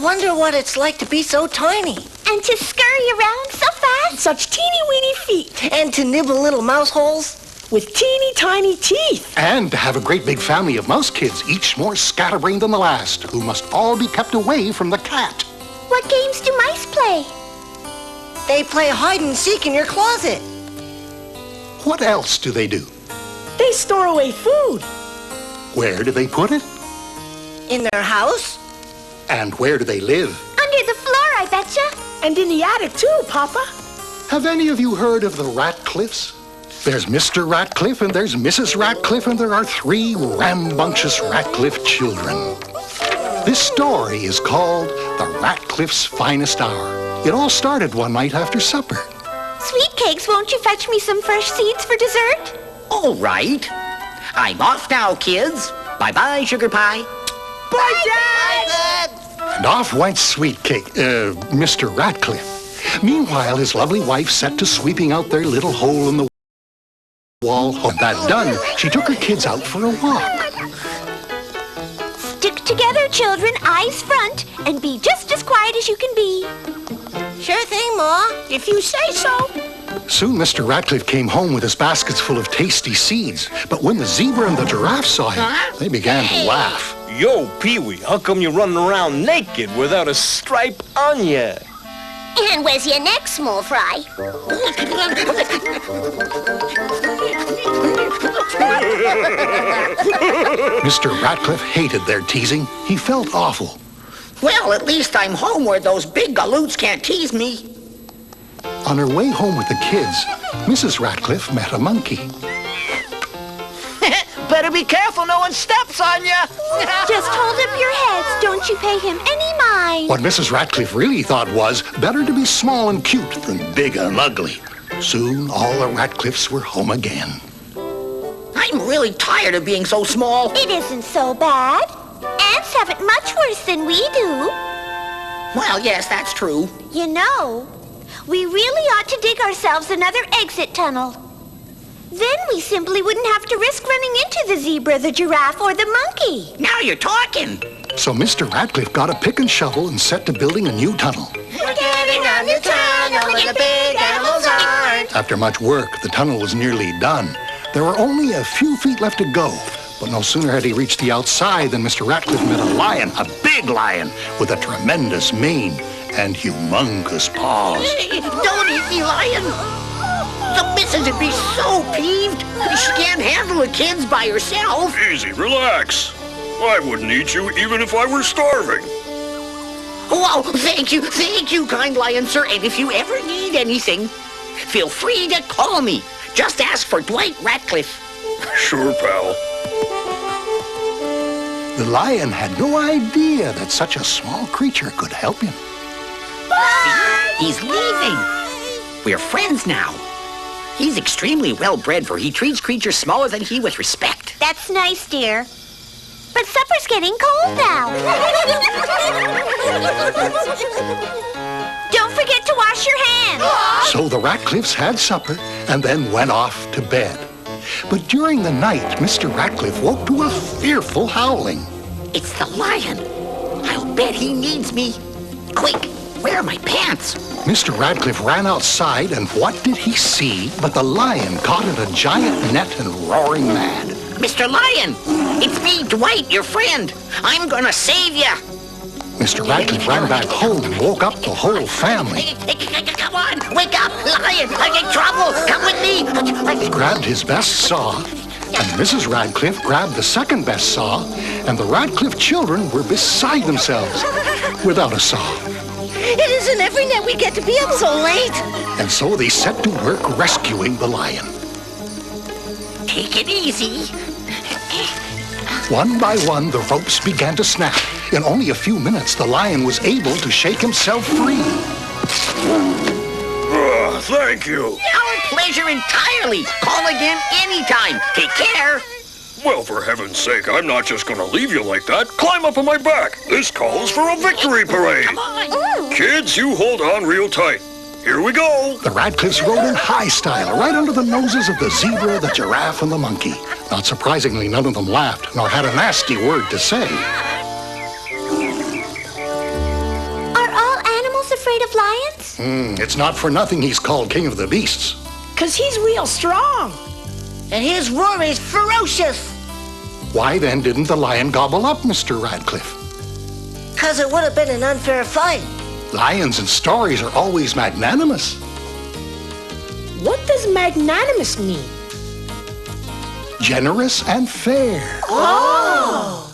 wonder what it's like to be so tiny. And to scurry around so fast. Such teeny-weeny feet. And to nibble little mouse holes. With teeny tiny teeth. And to have a great big family of mouse kids, each more scatterbrained than the last, who must all be kept away from the cat. What games do mice play? They play hide and seek in your closet. What else do they do? They store away food. Where do they put it? In their house. And where do they live? Under the floor, I betcha. And in the attic too, Papa. Have any of you heard of the Ratcliffs? There's Mr. Ratcliffe and there's Mrs. Ratcliffe, and there are 3 rambunctious Ratcliffe children. This story is called The Ratcliffs' Finest Hour. It all started one night after supper. Sweet Cakes, won't you fetch me some fresh seeds for dessert? All right. I'm off now, kids. Bye-bye, Sugar Pie. Bye, Dad! And off went Mr. Ratcliffe. Meanwhile, his lovely wife set to sweeping out their little hole in the wall. And that done, she took her kids out for a walk. Stick together, children, eyes front, and be just as quiet as you can be. Sure thing, Ma. If you say so. Soon Mr. Ratcliffe came home with his baskets full of tasty seeds. But when the zebra and the giraffe saw him, they began to laugh. Yo, Pee-wee, how come you're running around naked without a stripe on you? And where's your neck, small fry? Mr. Ratcliffe hated their teasing. He felt awful. Well, at least I'm home where those big galoots can't tease me. On her way home with the kids, Mrs. Ratcliffe met a monkey. Better be careful no one steps on you. Just hold up your heads. Don't you pay him any mind. What Mrs. Ratcliffe really thought was better to be small and cute than big and ugly. Soon, all the Ratcliffs were home again. I'm really tired of being so small. It isn't so bad. Ants have it much worse than we do. Well, yes, that's true. You know, we really ought to dig ourselves another exit tunnel. Then we simply wouldn't have to risk running into the zebra, the giraffe, or the monkey. Now you're talking. So Mr. Ratcliffe got a pick and shovel and set to building a new tunnel. We're getting a new tunnel where the big animals aren't. After much work, the tunnel was nearly done. There were only a few feet left to go. But no sooner had he reached the outside than Mr. Ratcliffe met a lion, a big lion, with a tremendous mane and humongous paws. Don't eat me, lion. The missus would be so peeved. She can't handle the kids by herself. Easy, relax. I wouldn't eat you even if I were starving. Oh, thank you, kind lion, sir. And if you ever need anything, feel free to call me. Just ask for Dwight Ratcliffe. Sure, pal. The lion had no idea that such a small creature could help him. Bye. He's leaving. We're friends now. He's extremely well-bred, for he treats creatures smaller than he with respect. That's nice, dear. But supper's getting cold now. Don't forget to wash your hands. So the Ratcliffs had supper and then went off to bed. But during the night, Mr. Ratcliffe woke to a fearful howling. It's the lion. I'll bet he needs me. Quick, where are my pants? Mr. Ratcliffe ran outside, and what did he see but the lion caught in a giant net and roaring mad. Mr. Lion, it's me, Dwight, your friend. I'm gonna save you. Mr. Ratcliffe ran back home and woke up the whole family. Hey, come on, wake up, Lion. I'm in trouble. Come with me. He grabbed his best saw, and Mrs. Ratcliffe grabbed the second best saw, and the Ratcliffe children were beside themselves without a saw. It isn't every night we get to be up so late. And so they set to work rescuing the lion. Take it easy. One by one, the ropes began to snap. In only a few minutes, the lion was able to shake himself free. Thank you. Our pleasure entirely. Call again anytime. Take care. Well, for heaven's sake, I'm not just gonna leave you like that. Climb up on my back. This calls for a victory parade. Come on. Kids, you hold on real tight. Here we go. The Ratcliffs rode in high style, right under the noses of the zebra, the giraffe, and the monkey. Not surprisingly, none of them laughed, nor had a nasty word to say. afraid of lions? It's not for nothing he's called King of the Beasts. 'Cause he's real strong. And his roar is ferocious. Why then didn't the lion gobble up Mr. Ratcliffe? 'Cause it would have been an unfair fight. Lions in stories are always magnanimous. What does magnanimous mean? Generous and fair. Oh!